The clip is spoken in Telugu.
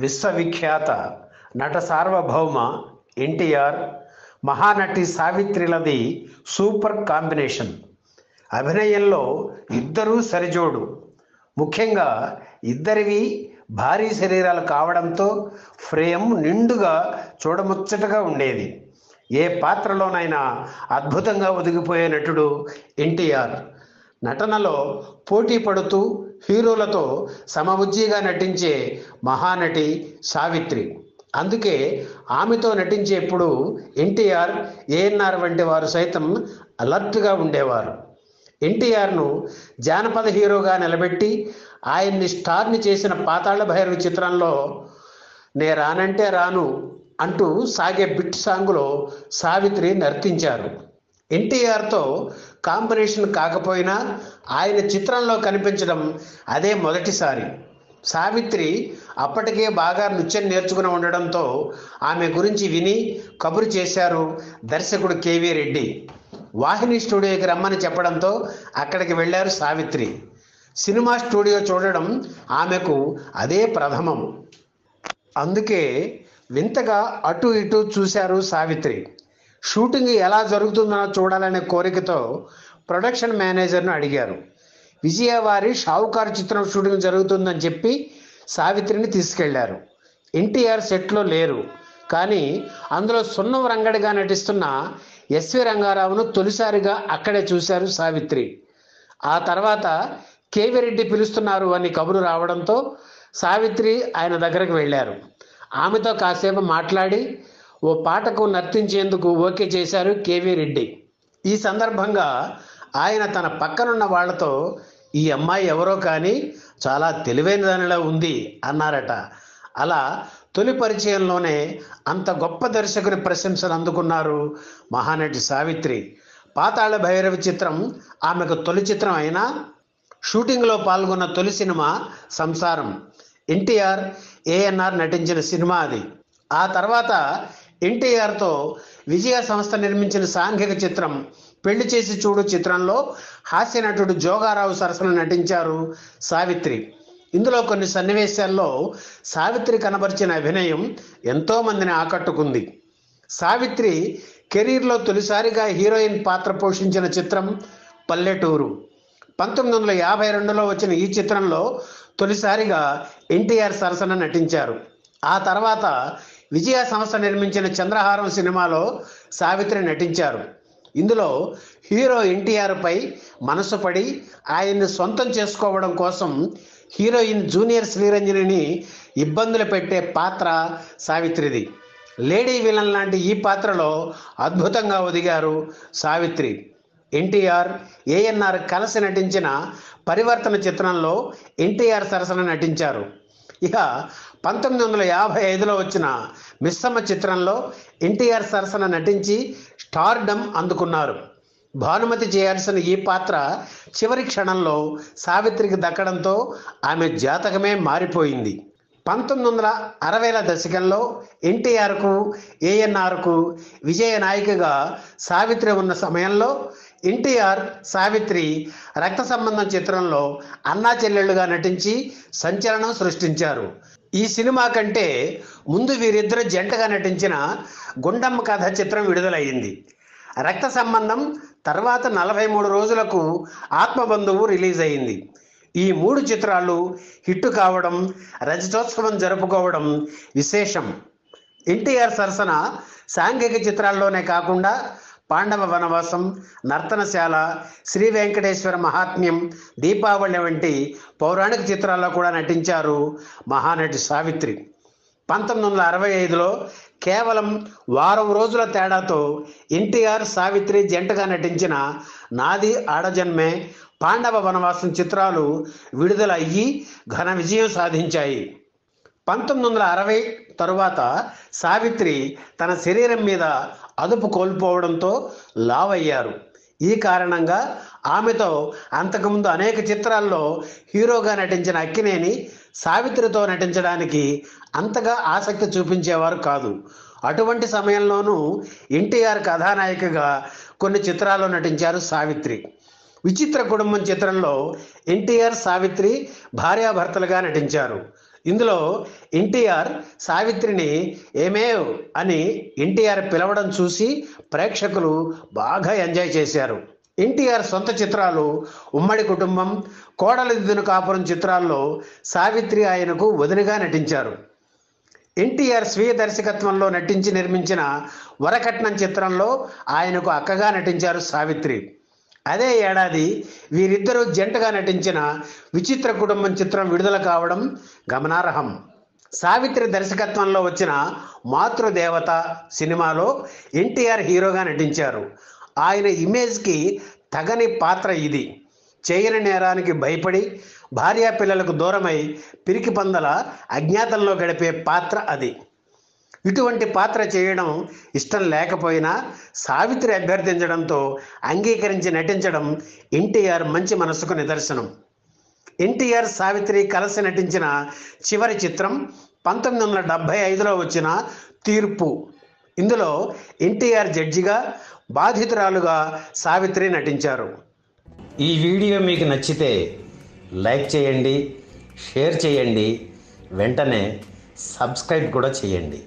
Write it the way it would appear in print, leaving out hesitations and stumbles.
విశ్వవిఖ్యాత నట సార్వభౌమ ఎన్టీఆర్, మహానటి సావిత్రిలది సూపర్ కాంబినేషన్. అభినయంలో ఇద్దరూ సరిజోడు. ముఖ్యంగా ఇద్దరివి భారీ శరీరాలు కావడంతో ఫ్రేమ్ నిండుగా చూడముచ్చటగా ఉండేది. ఏ పాత్రలోనైనా అద్భుతంగా ఒదిగిపోయే నటుడు ఎన్టీఆర్. నటనలో పోటీ పడుతూ హీరోలతో సమవుజ్జిగా నటించే మహానటి సావిత్రి. అందుకే ఆమెతో నటించేప్పుడు ఎన్టీఆర్, ఏఎన్ఆర్ వంటి వారు సైతం అలర్ట్గా ఉండేవారు. ఎన్టీఆర్ను జానపద హీరోగా నిలబెట్టి ఆయన్ని స్టార్ని చేసిన పాతాళ భైరవి చిత్రంలో నే రానంటే రాను అంటూ సాగే బిట్ సాంగులో సావిత్రి నర్తించారు. ఎన్టీఆర్తో కాంబినేషన్ కాకపోయినా ఆయన చిత్రంలో కనిపించడం అదే మొదటిసారి. సావిత్రి అప్పటికే బాగా నృత్యం నేర్చుకుని ఉండడంతో ఆమె గురించి విని కబురు చేశారు దర్శకుడు కేవీ రెడ్డి. వాహిని స్టూడియోకి రమ్మని చెప్పడంతో అక్కడికి వెళ్ళారు సావిత్రి. సినిమా స్టూడియో చూడడం ఆమెకు అదే ప్రథమం. అందుకే వింతగా అటు ఇటు చూశారు సావిత్రి. షూటింగ్ ఎలా జరుగుతుందో చూడాలనే కోరికతో ప్రొడక్షన్ మేనేజర్ను అడిగారు. విజయవారి షావుకారు చిత్రం షూటింగ్ జరుగుతుందని చెప్పి సావిత్రిని తీసుకెళ్లారు. ఎన్టీఆర్ సెట్లో లేరు, కానీ అందులో సున్నం రంగడిగా నటిస్తున్న ఎస్వి రంగారావును తొలిసారిగా అక్కడే చూశారు సావిత్రి. ఆ తర్వాత కేవీ రెడ్డి పిలుస్తున్నారు అని కబురు రావడంతో సావిత్రి ఆయన దగ్గరకు వెళ్ళారు. ఆమెతో కాసేపు మాట్లాడి ఓ పాటకు నర్తించేందుకు ఓకే చేశారు కేవీ రెడ్డి. ఈ సందర్భంగా ఆయన తన పక్కనున్న వాళ్లతో ఈ అమ్మాయి ఎవరో కానీ చాలా తెలివైన దానిలా ఉంది అన్నారట. అలా తొలి పరిచయంలోనే అంత గొప్ప దర్శకుని ప్రశంసలు అందుకున్నారు మహానటి సావిత్రి. పాతాళ భైరవి చిత్రం ఆమెకు తొలి చిత్రం అయినా షూటింగ్లో పాల్గొన్న తొలి సినిమా సంసారం. ఎన్టీఆర్, ఏఎన్ఆర్ నటించిన సినిమా అది. ఆ తర్వాత ఎన్టీఆర్తో విజయ సంస్థ నిర్మించిన సాంఘిక చిత్రం పెళ్లి చేసి చూడు చిత్రంలో హాస్య నటుడు జోగారావు సరసన నటించారు సావిత్రి. ఇందులో కొన్ని సన్నివేశాల్లో సావిత్రి కనబరిచిన అభినయం ఎంతో మందిని ఆకట్టుకుంది. సావిత్రి కెరీర్లో తొలిసారిగా హీరోయిన్ పాత్ర పోషించిన చిత్రం పల్లెటూరు. 1952లో వచ్చిన ఈ చిత్రంలో తొలిసారిగా ఎన్టీఆర్ సరసన నటించారు. ఆ తర్వాత విజయ సంస్థ నిర్మించిన చంద్రహారం సినిమాలో సావిత్రి నటించారు. ఇందులో హీరో ఎన్టీఆర్పై మనసు పడి ఆయన్ని సొంతం చేసుకోవడం కోసం హీరోయిన్ జూనియర్ శ్రీరంజనిని ఇబ్బందులు పెట్టే పాత్ర సావిత్రిది. లేడీ విలన్ లాంటి ఈ పాత్రలో అద్భుతంగా ఒదిగారు సావిత్రి. ఎన్టీఆర్, ఏఎన్ఆర్ కలిసి నటించిన పరివర్తన చిత్రంలో ఎన్టీఆర్ సరసన నటించారు. ఇక 1955లో వచ్చిన మిస్సమ్మ చిత్రంలో ఎన్టీఆర్ సరసన నటించి స్టార్డమ్ అందుకున్నారు. భానుమతి చేయాల్సిన ఈ పాత్ర చివరి క్షణంలో సావిత్రికి దక్కడంతో ఆమె జాతకమే మారిపోయింది. 1960ల దశకంలో ఎన్టీఆర్కు, ఏఎన్ఆర్కు విజయ నాయికగా సావిత్రి ఉన్న సమయంలో ఎన్టీఆర్, సావిత్రి రక్త సంబంధం చిత్రంలో అన్నా చెల్లెళ్ళుగా నటించి సంచలనం సృష్టించారు. ఈ సినిమా కంటే ముందు వీరిద్దరు జంటగా నటించిన గుండమ్మ కథ చిత్రం విడుదలయ్యింది. రక్త సంబంధం తర్వాత 43 రోజులకు ఆత్మబంధువు రిలీజ్ అయింది. ఈ 3 చిత్రాలు హిట్టు కావడం, రజతోత్సవం జరుపుకోవడం విశేషం. ఎన్టీఆర్ సరసన సాంఘిక చిత్రాల్లోనే కాకుండా పాండవ వనవాసం, నర్తనశాల, శ్రీ వెంకటేశ్వర మహాత్మ్యం, దీపావళి వంటి పౌరాణిక చిత్రాల్లో కూడా నటించారు మహానటి సావిత్రి. 1965లో కేవలం వారం రోజుల తేడాతో ఎన్టీఆర్, సావిత్రి జంటగా నటించిన నాది ఆడజన్మే, పాండవ వనవాసం చిత్రాలు విడుదల అయ్యి ఘన విజయం సాధించాయి. 1960 తరువాత సావిత్రి తన శరీరం మీద అదుపు కోల్పోవడంతో లావయ్యారు. ఈ కారణంగా ఆమెతో అంతకుముందు అనేక చిత్రాల్లో హీరోగా నటించిన అక్కినేని సావిత్రితో నటించడానికి అంతగా ఆసక్తి చూపించేవారు కాదు. అటువంటి సమయంలోనూ ఎన్టీఆర్ కథానాయికగా కొన్ని చిత్రాల్లో నటించారు సావిత్రి. విచిత్ర కుటుంబం చిత్రంలో ఎన్టీఆర్, సావిత్రి భార్యాభర్తలుగా నటించారు. ఇందులో ఎన్టీఆర్ సావిత్రిని ఏమేవ్ అని ఎన్టీఆర్ పిలవడం చూసి ప్రేక్షకులు బాగా ఎంజాయ్ చేశారు. ఎన్టీఆర్ సొంత చిత్రాలు ఉమ్మడి కుటుంబం, కోడలిదిద్దున కాపురం చిత్రాల్లో సావిత్రి ఆయనకు వదినగా నటించారు. ఎన్టీఆర్ స్వీయ దర్శకత్వంలో నటించి నిర్మించిన వరకట్నం చిత్రంలో ఆయనకు అక్కగా నటించారు సావిత్రి. అదే ఏడాది వీరిద్దరూ జంటగా నటించిన విచిత్ర కుటుంబం చిత్రం విడుదల కావడం గమనార్హం. సావిత్రి దర్శకత్వంలో వచ్చిన మాతృదేవత సినిమాలో ఎన్టీఆర్ హీరోగా నటించారు. ఆయన ఇమేజ్కి తగని పాత్ర ఇది. చేయని నేరానికి భయపడి భార్యా పిల్లలకు దూరమై పిరికి పందల అజ్ఞాతంలో గడిపే పాత్ర అది. ఇటువంటి పాత్ర చేయడం ఇష్టం లేకపోయినా సావిత్రి అభ్యర్థించడంతో అంగీకరించి నటించడం ఎన్టీఆర్ మంచి మనసుకు నిదర్శనం. ఎన్టీఆర్ సావిత్రి కలిసి నటించిన చివరి చిత్రం 1975లో వచ్చిన తీర్పు. ఇందులో ఎన్టీఆర్ జడ్జిగా, బాధితురాలుగా సావిత్రి నటించారు. ఈ వీడియో మీకు నచ్చితే లైక్ చేయండి, షేర్ చేయండి, వెంటనే సబ్స్క్రైబ్ కూడా చేయండి.